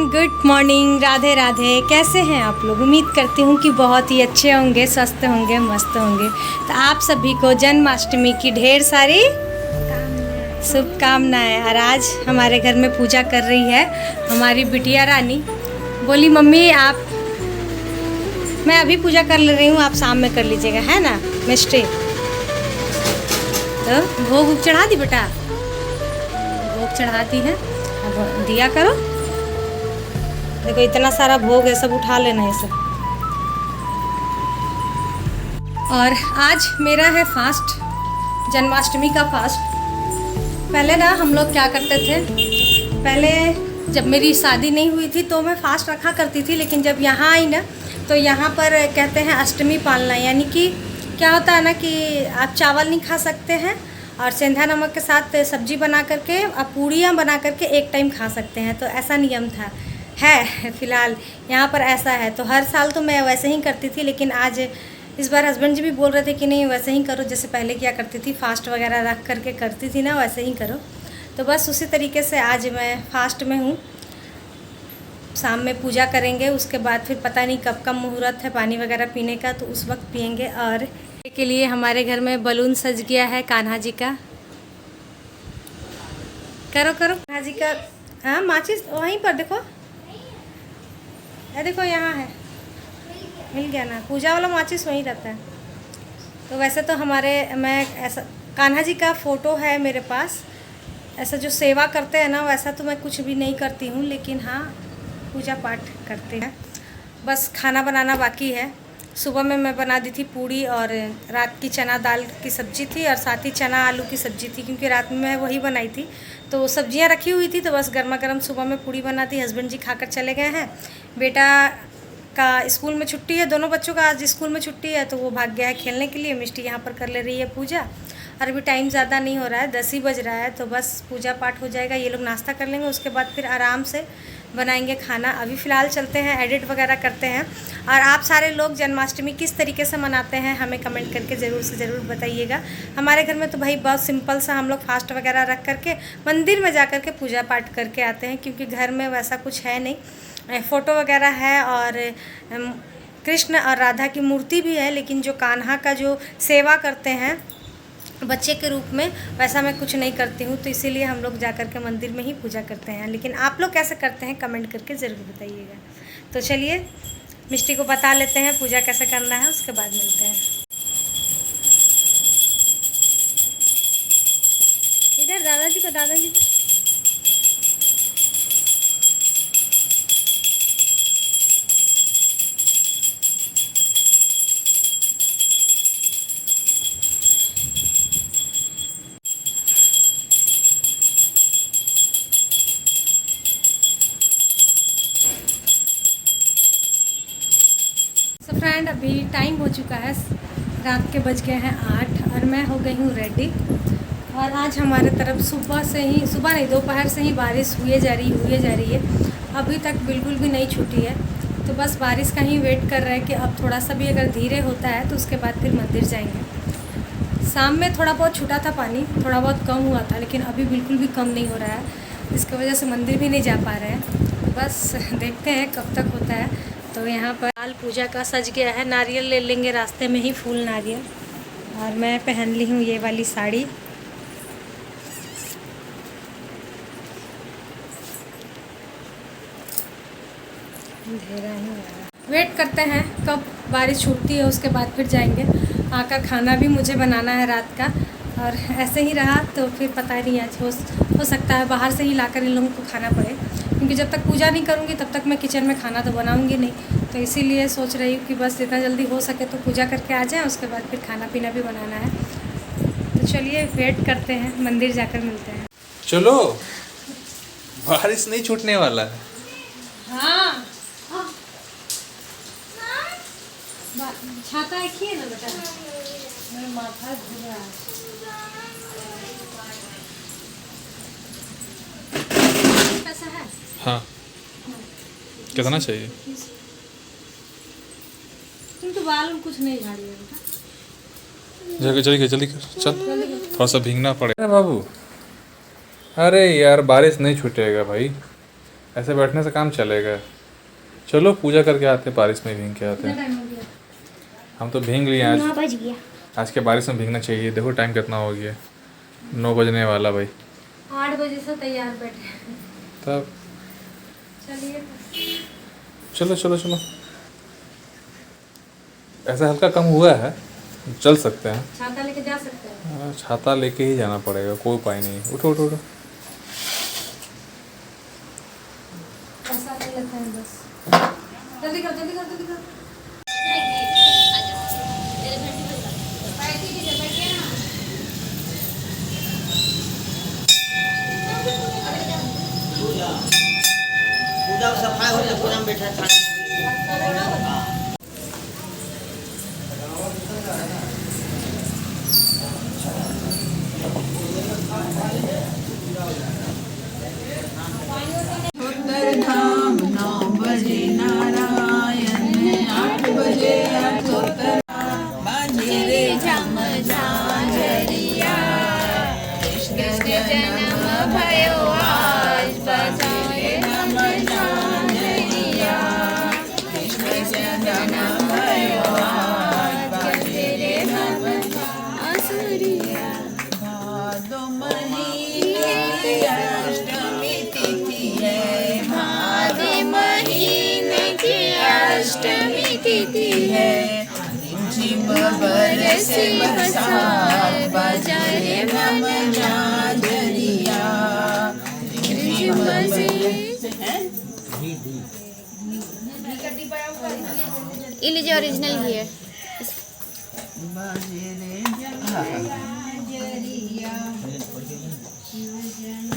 Good morning, Radhe Radhe. कैसे हैं आप लोग? उम्मीद करती हूँ कि बहुत ही अच्छे होंगे, स्वस्थ होंगे, मस्त होंगे। तो आप सभी को जन्माष्टमी की ढेर सारी शुभकामनाएं। और आज हमारे घर में पूजा कर रही है हमारी बिटिया रानी। बोली मम्मी आप, मैं अभी पूजा कर ले रही हूँ, आप शाम में कर लीजिएगा, है ना मिस्टी? तो भोग चढ़ा दी बेटा, भोग चढ़ा दी है, अब दिया करो। देखो इतना सारा भोग है, सब उठा लेना है सब। और आज मेरा है फास्ट, जन्माष्टमी का फास्ट। पहले ना हम लोग क्या करते थे, पहले जब मेरी शादी नहीं हुई थी तो मैं फास्ट रखा करती थी, लेकिन जब यहाँ आई ना तो यहाँ पर कहते हैं अष्टमी पालना, यानी कि क्या होता है ना कि आप चावल नहीं खा सकते हैं और सेंधा नमक के साथ सब्जी बना करके, आप पूड़ियाँ बना करके एक टाइम खा सकते हैं। तो ऐसा नियम था, है फ़िलहाल यहाँ पर ऐसा है। तो हर साल तो मैं वैसे ही करती थी, लेकिन आज इस बार हस्बैंड जी भी बोल रहे थे कि नहीं वैसे ही करो, जैसे पहले किया करती थी, फास्ट वगैरह रख करके करती थी ना, वैसे ही करो। तो बस उसी तरीके से आज मैं फास्ट में हूँ। शाम में पूजा करेंगे, उसके बाद फिर पता नहीं कब का मुहूर्त है पानी वगैरह पीने का, तो उस वक्त पियेंगे। और के लिए हमारे घर में बलून सज गया है कान्हा जी का। करो करो कान्हा जी का। हाँ माचिस वहीं पर देखो, देखो यहाँ है, मिल गया ना, पूजा वाला माचिस वहीं रहता है। तो वैसे तो मैं ऐसा कान्हा जी का फ़ोटो है मेरे पास। ऐसा जो सेवा करते हैं ना, वैसा तो मैं कुछ भी नहीं करती हूँ, लेकिन हाँ पूजा पाठ करते हैं। बस खाना बनाना बाकी है। सुबह में मैं बना दी थी पूड़ी, और रात की चना दाल की सब्ज़ी थी, और साथ ही चना आलू की सब्ज़ी थी, क्योंकि रात में मैं वही बनाई थी। तो सब्जियां रखी हुई थी, तो बस गर्मा गर्म सुबह में पूड़ी बना दी। हस्बैंड जी खाकर चले गए हैं। बेटा का स्कूल में छुट्टी है, दोनों बच्चों का आज स्कूल में छुट्टी है, तो वो भाग गया है खेलने के लिए। मिष्टी यहाँ पर कर ले रही है पूजा। और अभी टाइम ज़्यादा नहीं हो रहा है, 10 ही बज रहा है, तो बस पूजा पाठ हो जाएगा, ये लोग नाश्ता कर लेंगे, उसके बाद फिर आराम से बनाएंगे खाना। अभी फ़िलहाल चलते हैं, एडिट वगैरह करते हैं। और आप सारे लोग जन्माष्टमी किस तरीके से मनाते हैं हमें कमेंट करके ज़रूर से ज़रूर बताइएगा। हमारे घर में तो भाई बहुत सिंपल सा, हम लोग फास्ट वगैरह रख करके मंदिर में जा कर के पूजा पाठ करके आते हैं, क्योंकि घर में वैसा कुछ है नहीं। फ़ोटो वगैरह है और कृष्ण और राधा की मूर्ति भी है, लेकिन जो कान्हा का जो सेवा करते हैं बच्चे के रूप में, वैसा मैं कुछ नहीं करती हूँ। तो इसीलिए हम लोग जा कर के मंदिर में ही पूजा करते हैं। लेकिन आप लोग कैसे करते हैं कमेंट करके ज़रूर बताइएगा। तो चलिए मिष्टी को बता लेते हैं पूजा कैसे करना है, उसके बाद मिलते हैं। इधर दादाजी को, दादाजी को फ्रेंड, अभी टाइम हो चुका है, रात के बज गए हैं 8, और मैं हो गई हूँ रेडी। और आज हमारे तरफ सुबह से ही, सुबह नहीं दोपहर से ही बारिश हुए जा रही है, अभी तक बिल्कुल भी नहीं छूटी है। तो बस बारिश का ही वेट कर रहे हैं कि अब थोड़ा सा भी अगर धीरे होता है तो उसके बाद फिर मंदिर जाएंगे। शाम में थोड़ा बहुत छूटा था पानी, थोड़ा बहुत कम हुआ था, लेकिन अभी बिल्कुल भी कम नहीं हो रहा है, इसकी वजह से मंदिर भी नहीं जा पा रहे हैं। बस देखते हैं कब तक होता है। तो यहाँ पर लाल पूजा का सज गया है, नारियल ले लेंगे रास्ते में ही, फूल नारियल। और मैं पहन ली हूँ ये वाली साड़ी। वेट करते हैं कब बारिश छूटती है, उसके बाद फिर जाएंगे। आकर खाना भी मुझे बनाना है रात का, और ऐसे ही रहा तो फिर पता नहीं, आज हो सकता है बाहर से ही लाकर इन लोगों को खाना पड़े, क्योंकि जब तक पूजा नहीं करूँगी तब तक मैं किचन में खाना तो बनाऊँगी नहीं। तो इसीलिए सोच रही हूँ कि बस जितना जल्दी हो सके तो पूजा करके आ जाएँ, उसके बाद फिर खाना पीना भी बनाना है। तो चलिए वेट करते हैं, मंदिर जाकर मिलते हैं। चलो, बारिश नहीं छूटने वाला है। हाँ छाता एक ही है ना बेटा, मेरा माथा घूम रहा है। पैसा है? हाँ, कितना चाहिए? तुम तो बाल कुछ नहीं झाड़ी है बेटा। जल्दी कर, चल थोड़ा सा भीगना पड़ेगा बाबू। अरे यार बारिश नहीं छूटेगा भाई, ऐसे बैठने से काम चलेगा। चलो पूजा करके आते, बारिश में भीग के आते हैं। हम तो भीग लिए आज। 9 बज गया। आज के बारिश में भीगना चाहिए। देखो टाइम कितना हो गया, 9 बजने वाला भाई। 8 बजे से तैयार बैठे। तब चलिए चलो चलो चलो। ऐसा हल्का कम हुआ है, चल सकते हैं। छाता लेके जा सकते हैं। हाँ, छाता लेके ही जाना पड़ेगा, कोई उपाय नहीं। उठो उठो उठो। ऐसा नहीं लगता है बस। जल्दी कर जल्दी कर जल्दी कर। पूजा सफाई हो जाए, पूजा में बैठा था। धाम 9 बजे नारायण, 8 बजे अठोत्तर बाजे रे झम झांझरिया। कृष्ण जन्म भयो आज, बाजे रे झम झांझरिया। कृष्ण जन्म भयो आज, बाजे रे झम झांझरिया। भादो महीने अष्टमी तिथि है, भादो महीने की अष्टमी तिथि है। रिमझिम बरसे बरसात, बाजा रे झम झांझरिया। रिमझिम बरसे ये लीजिए, ओरिजिनल भी है। बाजे रे झम झांझरिया।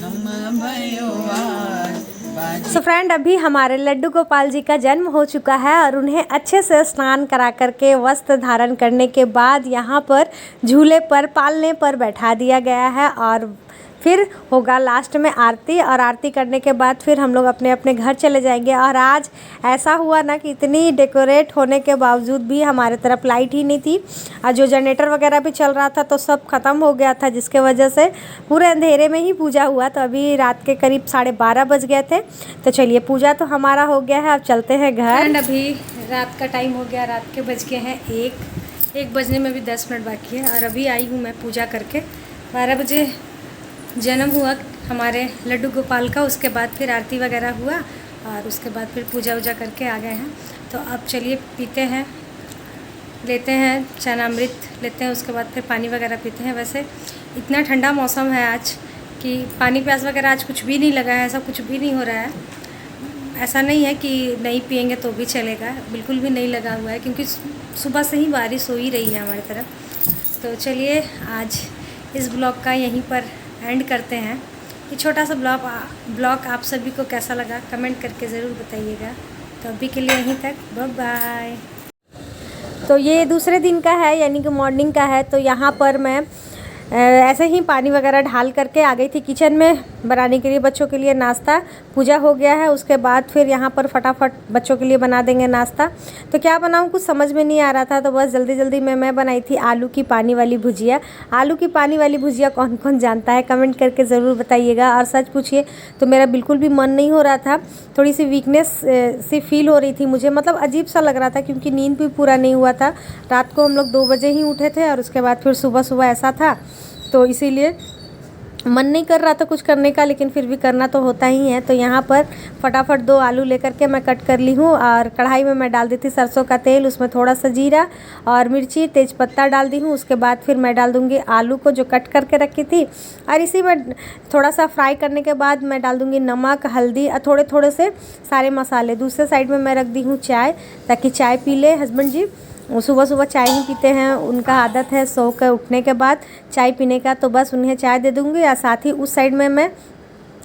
नम भयो आज, बाजे सो फ्रेंड, अभी हमारे लड्डू गोपाल जी का जन्म हो चुका है और उन्हें अच्छे से स्नान करा करके वस्त्र धारण करने के बाद यहाँ पर झूले पर पालने पर बैठा दिया गया है। और फिर होगा लास्ट में आरती, और आरती करने के बाद फिर हम लोग अपने अपने घर चले जाएंगे। और आज ऐसा हुआ ना कि इतनी डेकोरेट होने के बावजूद भी हमारे तरफ लाइट ही नहीं थी, और जो जनरेटर वगैरह भी चल रहा था तो सब ख़त्म हो गया था, जिसके वजह से पूरे अंधेरे में ही पूजा हुआ। तो अभी रात के करीब 12:30 बज गए थे। तो चलिए, पूजा तो हमारा हो गया है, अब चलते हैं घर। एंड अभी रात का टाइम हो गया, रात के बज गए हैं 1 बजने में भी 10 मिनट बाकी है। और अभी आई हूँ मैं पूजा करके। 12 बजे जन्म हुआ हमारे लड्डू गोपाल का, उसके बाद फिर आरती वगैरह हुआ और उसके बाद फिर पूजा वूजा करके आ गए हैं। तो अब चलिए पीते हैं, लेते हैं चरणामृत लेते हैं, उसके बाद फिर पानी वगैरह पीते हैं। वैसे इतना ठंडा मौसम है आज कि पानी प्यास वगैरह आज कुछ भी नहीं लगा है, ऐसा कुछ भी नहीं हो रहा है। ऐसा नहीं है कि नहीं पियेंगे तो भी चलेगा, बिल्कुल भी नहीं लगा हुआ है, क्योंकि सुबह से ही बारिश हो ही रही है हमारी तरफ। तो चलिए आज इस ब्लॉग का यहीं पर एंड करते हैं। ये छोटा सा ब्लॉग आप सभी को कैसा लगा कमेंट करके ज़रूर बताइएगा। तो अभी के लिए यहीं तक, बाय बाय। तो ये दूसरे दिन का है, यानी कि मॉर्निंग का है। तो यहाँ पर मैं ऐसे ही पानी वगैरह ढाल करके आ गई थी किचन में बनाने के लिए बच्चों के लिए नाश्ता। पूजा हो गया है, उसके बाद फिर यहाँ पर फटाफट बच्चों के लिए बना देंगे नाश्ता। तो क्या बनाऊँ कुछ समझ में नहीं आ रहा था, तो बस जल्दी जल्दी में मैं बनाई थी आलू की पानी वाली भुजिया। आलू की पानी वाली भुजिया कौन कौन जानता है कमेंट करके ज़रूर बताइएगा। और सच पूछिए तो मेरा बिल्कुल भी मन नहीं हो रहा था, थोड़ी सी वीकनेस सी फील हो रही थी मुझे, मतलब अजीब सा लग रहा था, क्योंकि नींद भी पूरा नहीं हुआ था। रात को हम लोग 2 बजे ही उठे थे और उसके बाद फिर सुबह ऐसा था, तो इसीलिए मन नहीं कर रहा था कुछ करने का, लेकिन फिर भी करना तो होता ही है। तो यहाँ पर फटाफट 2 आलू लेकर के मैं कट कर ली हूँ, और कढ़ाई में मैं डाल दी थी सरसों का तेल, उसमें थोड़ा सा जीरा और मिर्ची तेज़पत्ता डाल दी हूँ। उसके बाद फिर मैं डाल दूँगी आलू को जो कट करके रखी थी, और इसी में थोड़ा सा फ्राई करने के बाद मैं डाल दूँगी नमक, हल्दी और थोड़े थोड़े से सारे मसाले। दूसरे साइड में मैं रख दी हूँ चाय, ताकि चाय पी ले हस्बैंड जी। सुबह सुबह चाय ही पीते हैं, उनका आदत है सो कर उठने के बाद चाय पीने का, तो बस उन्हें चाय दे दूँगी। और साथ ही उस साइड में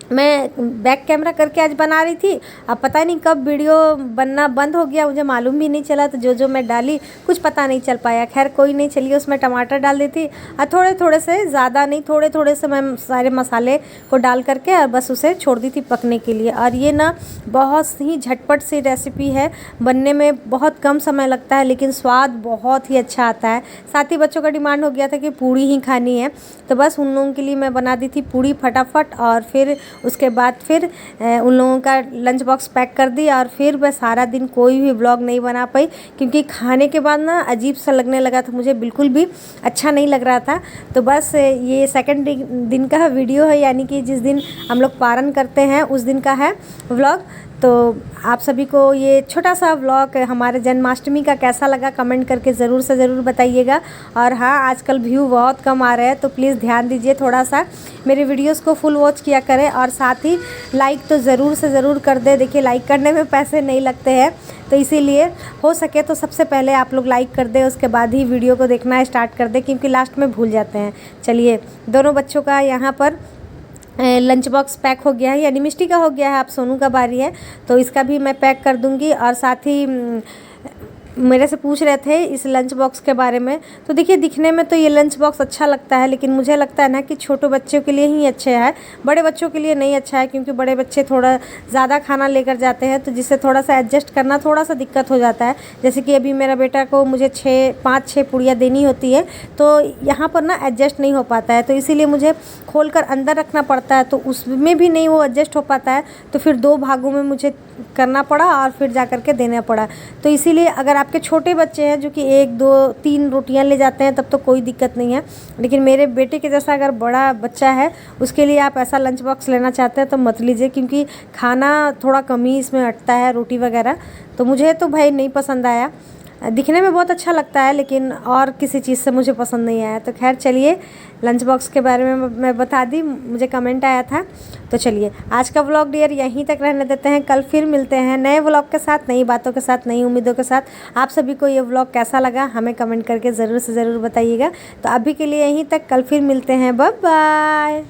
मैं बैक कैमरा करके आज बना रही थी। अब पता नहीं कब वीडियो बनना बंद हो गया, मुझे मालूम भी नहीं चला। तो जो मैं डाली कुछ पता नहीं चल पाया। खैर कोई नहीं, चलिए उसमें टमाटर डाल दी थी, और थोड़े थोड़े से, ज़्यादा नहीं, थोड़े थोड़े से मैं सारे मसाले को डाल करके और बस उसे छोड़ दी थी पकने के लिए। और ये ना बहुत ही झटपट सी रेसिपी है, बनने में बहुत कम समय लगता है, लेकिन स्वाद बहुत ही अच्छा आता है। साथ ही बच्चों का डिमांड हो गया था कि पूड़ी ही खानी है, तो बस उन लोगों के लिए मैं बना दी थी पूड़ी फटाफट। और फिर उसके बाद फिर उन लोगों का लंच बॉक्स पैक कर दी और फिर मैं सारा दिन कोई भी व्लॉग नहीं बना पाई, क्योंकि खाने के बाद ना अजीब सा लगने लगा था, मुझे बिल्कुल भी अच्छा नहीं लग रहा था। तो बस ये सेकंड दिन का वीडियो है, यानी कि जिस दिन हम लोग पारण करते हैं उस दिन का है व्लॉग। तो आप सभी को ये छोटा सा व्लॉग हमारे जन्माष्टमी का कैसा लगा कमेंट करके ज़रूर से ज़रूर बताइएगा। और हाँ, आजकल व्यू बहुत कम आ रहे हैं, तो प्लीज़ ध्यान दीजिए, थोड़ा सा मेरे वीडियोस को फुल वॉच किया करें और साथ ही लाइक तो ज़रूर से ज़रूर कर दे। देखिए, लाइक करने में पैसे नहीं लगते हैं, तो इसीलिए हो सके तो सबसे पहले आप लोग लाइक कर दें, उसके बाद ही वीडियो को देखना स्टार्ट कर दें, क्योंकि लास्ट में भूल जाते हैं। चलिए, दोनों बच्चों का यहाँ पर लंच बॉक्स पैक हो गया है, यानी मिष्टी का हो गया है, अब सोनू का बारी है, तो इसका भी मैं पैक कर दूंगी। और साथ ही मेरे से पूछ रहे थे इस लंच बॉक्स के बारे में, तो देखिए, दिखने में तो ये लंच बॉक्स अच्छा लगता है, लेकिन मुझे लगता है ना कि छोटे बच्चों के लिए ही अच्छे है, बड़े बच्चों के लिए नहीं अच्छा है, क्योंकि बड़े बच्चे थोड़ा ज़्यादा खाना लेकर जाते हैं, तो जिससे थोड़ा सा एडजस्ट करना थोड़ा सा दिक्कत हो जाता है। जैसे कि अभी मेरा बेटा को मुझे 5-6 पूड़ियाँ देनी होती है, तो यहाँ पर ना एडजस्ट नहीं हो पाता है, तो इसीलिए मुझे खोल कर अंदर रखना पड़ता है, तो उसमें भी नहीं वो एडजस्ट हो पाता है, तो फिर 2 भागों में मुझे करना पड़ा और फिर जा कर के देना पड़ा। तो इसीलिए अगर आपके छोटे बच्चे हैं जो कि 1, 2, 3 रोटियां ले जाते हैं, तब तो कोई दिक्कत नहीं है, लेकिन मेरे बेटे के जैसा अगर बड़ा बच्चा है, उसके लिए आप ऐसा लंच बॉक्स लेना चाहते हैं तो मत लीजिए, क्योंकि खाना थोड़ा कम ही इसमें अटता है, रोटी वगैरह। तो मुझे तो भाई नहीं पसंद आया, दिखने में बहुत अच्छा लगता है, लेकिन और किसी चीज़ से मुझे पसंद नहीं आया। तो खैर, चलिए, लंच बॉक्स के बारे में मैं बता दी, मुझे कमेंट आया था। तो चलिए, आज का व्लॉग डियर यहीं तक रहने देते हैं, कल फिर मिलते हैं नए व्लॉग के साथ, नई बातों के साथ, नई उम्मीदों के साथ। आप सभी को ये व्लॉग कैसा लगा हमें कमेंट करके ज़रूर से ज़रूर बताइएगा। तो अभी के लिए यहीं तक, कल फिर मिलते हैं, बाय बाय।